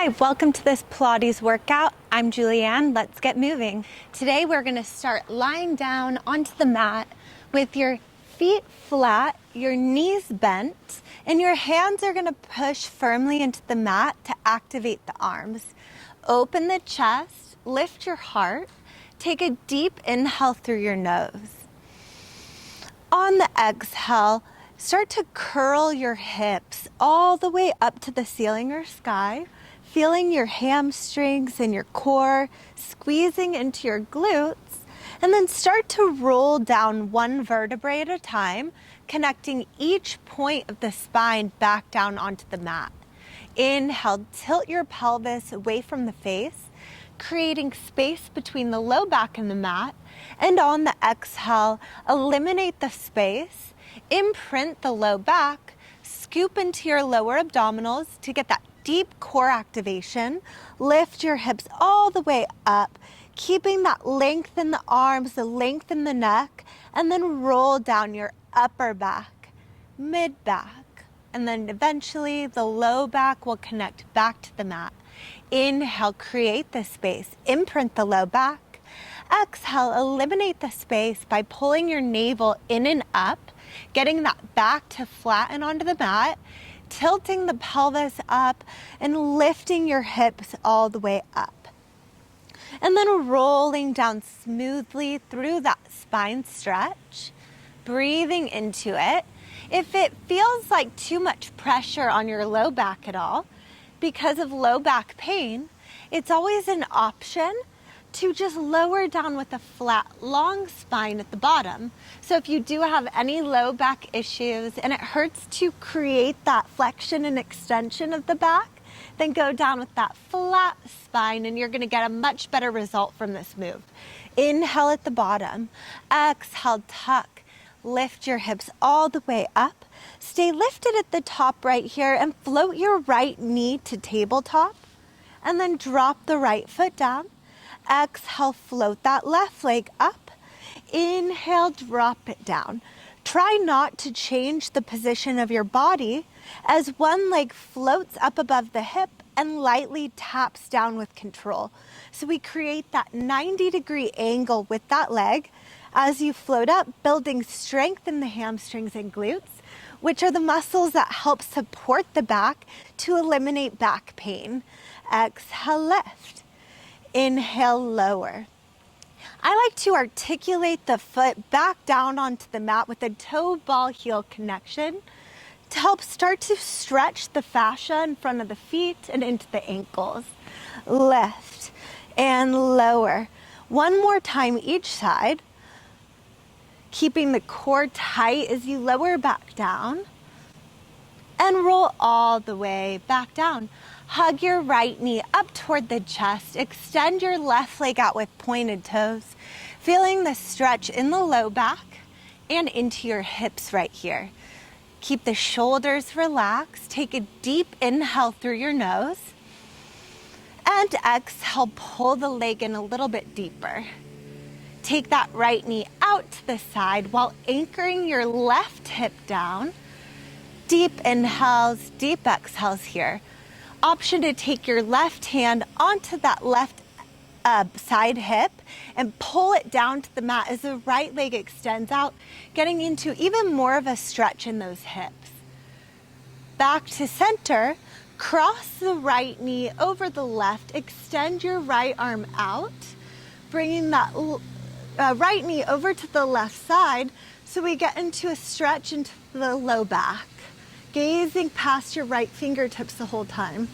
Hi, welcome to this Pilates workout. I'm Julianne. Let's get moving. Today we're going to start lying down onto the mat with your feet flat, your knees bent, and your hands are going to push firmly into the mat to activate the arms. Open the chest, lift your heart, take a deep inhale through your nose. On the exhale, start to curl your hips all the way up to the ceiling or sky, feeling your hamstrings and your core squeezing into your glutes, and then start to roll down one vertebrae at a time, connecting each point of the spine back down onto the mat. Inhale, tilt your pelvis away from the face, creating space between the low back and the mat, and on the exhale, eliminate the space, imprint the low back, scoop into your lower abdominals to get that deep core activation. Lift your hips all the way up, keeping that length in the arms, the length in the neck, and then roll down your upper back, mid back, and then eventually the low back will connect back to the mat. Inhale, create the space, imprint the low back. Exhale, eliminate the space by pulling your navel in and up, getting that back to flatten onto the mat, tilting the pelvis up and lifting your hips all the way up. And then rolling down smoothly through that spine stretch, breathing into it. If it feels like too much pressure on your low back at all, because of low back pain, it's always an option to just lower down with a flat, long spine at the bottom. So if you do have any low back issues and it hurts to create that flexion and extension of the back, then go down with that flat spine and you're gonna get a much better result from this move. Inhale at the bottom, exhale, tuck, lift your hips all the way up. Stay lifted at the top right here and float your right knee to tabletop, and then drop the right foot down. Exhale, float that left leg up. Inhale, drop it down. Try not to change the position of your body as one leg floats up above the hip and lightly taps down with control. So we create that 90-degree angle with that leg as you float up, building strength in the hamstrings and glutes, which are the muscles that help support the back to eliminate back pain. Exhale, lift. Inhale, lower. I like to articulate the foot back down onto the mat with a toe ball heel connection to help start to stretch the fascia in front of the feet and into the ankles. Lift and lower. One more time each side, keeping the core tight as you lower back down and roll all the way back down. Hug your right knee up toward the chest. Extend your left leg out with pointed toes, feeling the stretch in the low back and into your hips right here. Keep the shoulders relaxed. Take a deep inhale through your nose. And exhale, pull the leg in a little bit deeper. Take that right knee out to the side while anchoring your left hip down. Deep inhales, deep exhales here. Option to take your left hand onto that left side hip and pull it down to the mat as the right leg extends out, getting into even more of a stretch in those hips. Back to center, cross the right knee over the left, extend your right arm out, bringing that right knee over to the left side so we get into a stretch into the low back. Gazing past your right fingertips the whole time.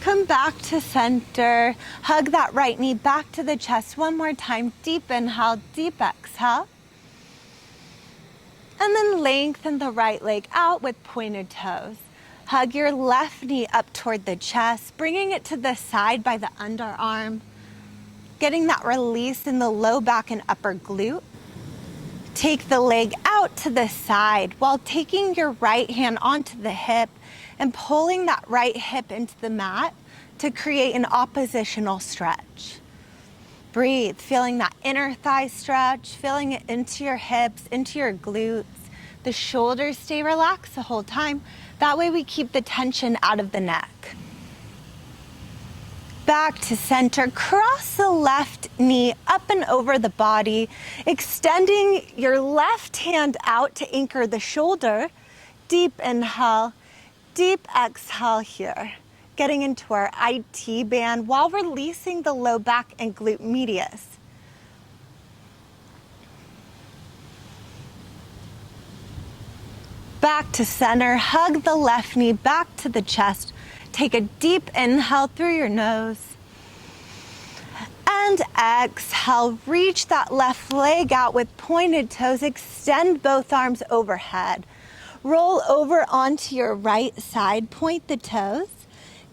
Come back to center. Hug that right knee back to the chest one more time. Deep inhale, deep exhale. And then lengthen the right leg out with pointed toes. Hug your left knee up toward the chest, bringing it to the side by the underarm. Getting that release in the low back and upper glute. Take the leg out to the side while taking your right hand onto the hip and pulling that right hip into the mat to create an oppositional stretch. Breathe, feeling that inner thigh stretch, feeling it into your hips, into your glutes, The shoulders stay relaxed the whole time. That way we keep the tension out of the neck. Back to center, cross the left knee up and over the body, extending your left hand out to anchor the shoulder. Deep inhale, deep exhale here. Getting into our IT band while releasing the low back and glute medius. Back to center, hug the left knee back to the chest. Take a deep inhale through your nose. And exhale, reach that left leg out with pointed toes. Extend both arms overhead. Roll over onto your right side, point the toes.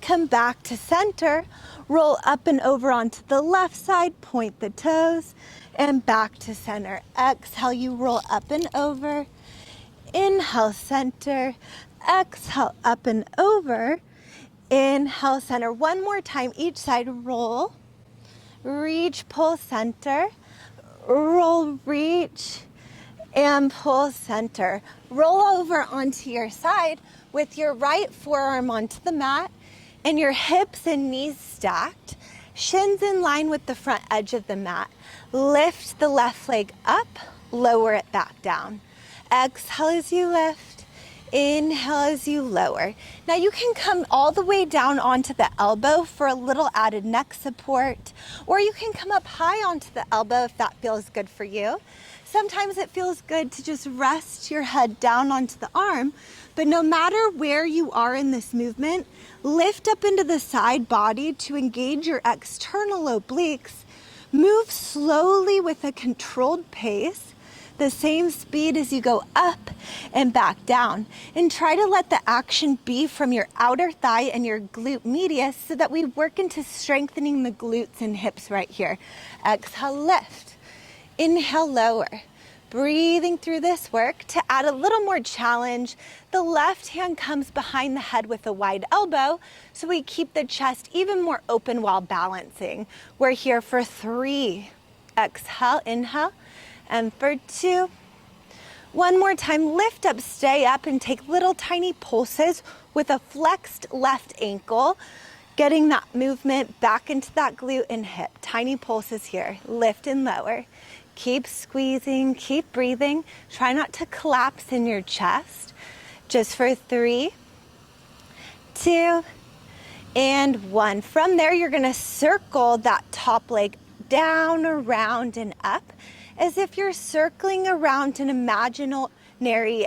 Come back to center, roll up and over onto the left side, point the toes, and back to center. Exhale, you roll up and over. Inhale, center. Exhale, up and over. Inhale, center. One more time, each side. Roll, reach, pull, center. Roll, reach, and pull, center. Roll over onto your side with your right forearm onto the mat and your hips and knees stacked. Shins in line with the front edge of the mat. Lift the left leg up, lower it back down. Exhale as you lift. Inhale as you lower. Now you can come all the way down onto the elbow for a little added neck support, or you can come up high onto the elbow if that feels good for you. Sometimes it feels good to just rest your head down onto the arm, but no matter where you are in this movement, lift up into the side body to engage your external obliques. Move slowly with a controlled pace, the same speed as you go up and back down, and try to let the action be from your outer thigh and your glute medius so that we work into strengthening the glutes and hips right here. Exhale, lift. Inhale, lower. Breathing through this work. To add a little more challenge, the left hand comes behind the head with a wide elbow so we keep the chest even more open while balancing. We're here for 3. Exhale, inhale. And for 2, one more time, lift up, stay up, and take little tiny pulses with a flexed left ankle, getting that movement back into that glute and hip. Tiny pulses here, lift and lower. Keep squeezing, keep breathing. Try not to collapse in your chest. Just for 3, 2, and 1. From there, you're gonna circle that top leg down, around, and up, as if you're circling around an imaginary,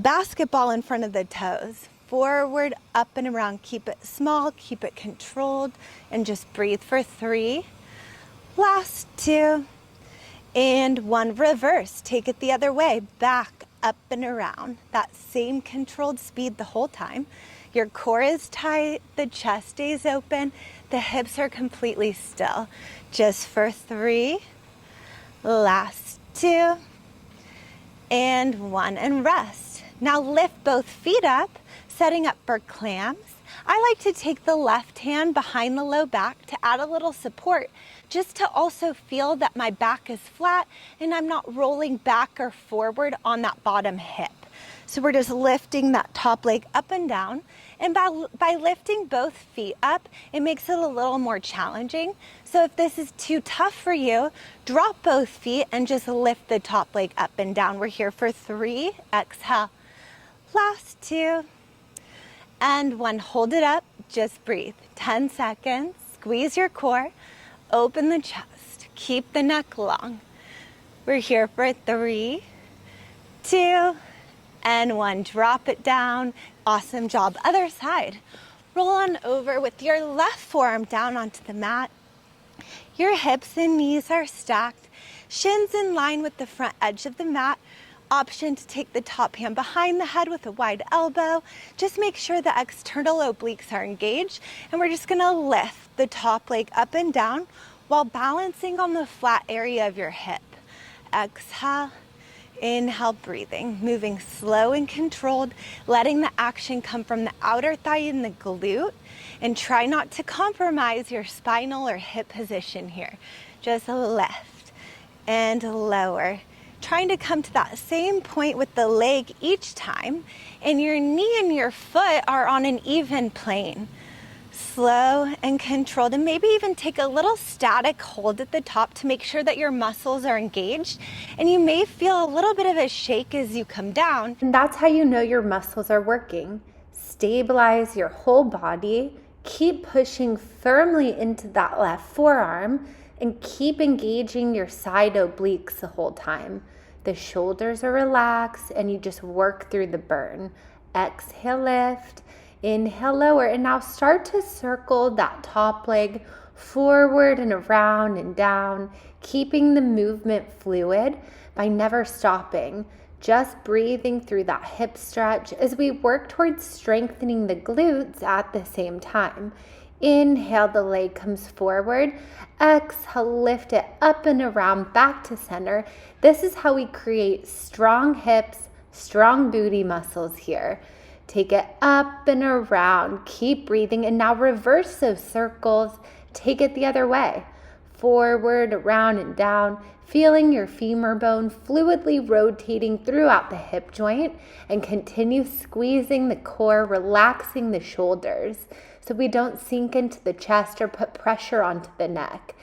basketball in front of the toes. Forward, up and around. Keep it small, keep it controlled, and just breathe for 3. Last 2, and 1. Reverse, take it the other way. Back, up and around. That same controlled speed the whole time. Your core is tight, the chest stays open, the hips are completely still. Just for 3, last 2, and 1, and rest. Now lift both feet up, setting up for clams. I like to take the left hand behind the low back to add a little support, just to also feel that my back is flat and I'm not rolling back or forward on that bottom hip. So we're just lifting that top leg up and down. And by lifting both feet up, it makes it a little more challenging. So if this is too tough for you, drop both feet and just lift the top leg up and down. We're here for 3, exhale. Last 2, and 1. Hold it up, just breathe. 10 seconds, squeeze your core, open the chest, keep the neck long. We're here for 3, 2, and 1. Drop it down. Awesome job. Other side. Roll on over with your left forearm down onto the mat. Your hips and knees are stacked. Shins in line with the front edge of the mat. Option to take the top hand behind the head with a wide elbow. Just make sure the external obliques are engaged. And we're just gonna lift the top leg up and down while balancing on the flat area of your hip. Exhale. Inhale, breathing, moving slow and controlled, letting the action come from the outer thigh and the glute, and try not to compromise your spinal or hip position here. Just lift. and lower. Trying to come to that same point with the leg each time, and your knee and your foot are on an even plane. Slow and controlled, and maybe even take a little static hold at the top to make sure that your muscles are engaged, and you may feel a little bit of a shake as you come down. And that's how you know your muscles are working. Stabilize your whole body, keep pushing firmly into that left forearm, and keep engaging your side obliques the whole time. The shoulders are relaxed, and you just work through the burn. Exhale, lift. Inhale, lower, and now start to circle that top leg forward and around and down, keeping the movement fluid by never stopping, just breathing through that hip stretch as we work towards strengthening the glutes at the same time. Inhale, the leg comes forward. Exhale, lift it up and around, back to center. This is how we create strong hips, strong booty muscles here. Take it up and around. Keep breathing. And now reverse those circles. Take it the other way. Forward, around, and down. Feeling your femur bone fluidly rotating throughout the hip joint. And continue squeezing the core, relaxing the shoulders so we don't sink into the chest or put pressure onto the neck.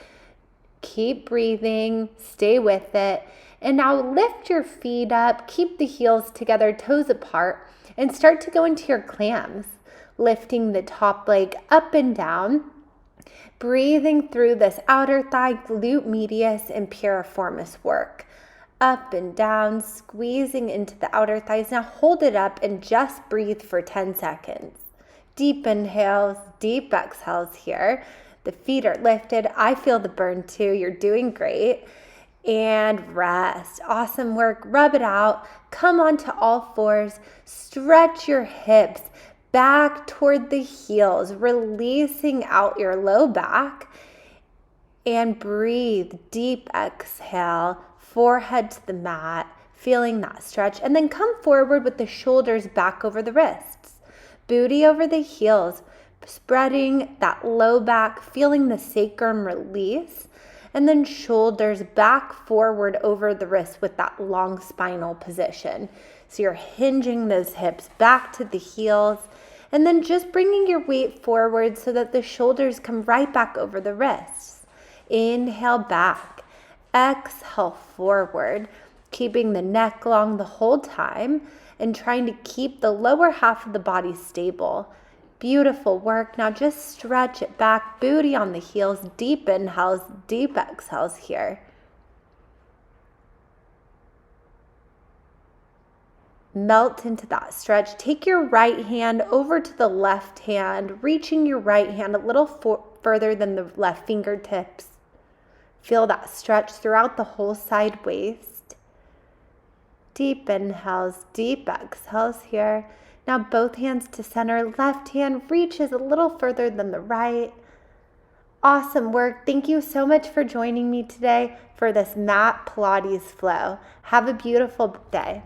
Keep breathing. Stay with it. And now lift your feet up. Keep the heels together, toes apart. And start to go into your clams, lifting the top leg up and down, breathing through this outer thigh, glute medius, and piriformis work. Up and down, squeezing into the outer thighs. Now hold it up and just breathe for 10 seconds. Deep inhales, deep exhales here. The feet are lifted. I feel the burn too. You're doing great. And rest. Awesome work. Rub it out. Come onto all fours. Stretch your hips back toward the heels, releasing out your low back. And breathe. Deep exhale. Forehead to the mat. Feeling that stretch. And then come forward with the shoulders back over the wrists. Booty over the heels. Spreading that low back. Feeling the sacrum release. And then shoulders back forward over the wrist with that long spinal position. So you're hinging those hips back to the heels, and then just bringing your weight forward so that the shoulders come right back over the wrists. Inhale back, exhale forward, keeping the neck long the whole time and trying to keep the lower half of the body stable. Beautiful work. Now just stretch it back, booty on the heels, deep inhales, deep exhales here. Melt into that stretch. Take your right hand over to the left hand, reaching your right hand a little further than the left fingertips. Feel that stretch throughout the whole side waist. Deep inhales, deep exhales here. Now both hands to center. Left hand reaches a little further than the right. Awesome work. Thank you so much for joining me today for this mat Pilates flow. Have a beautiful day.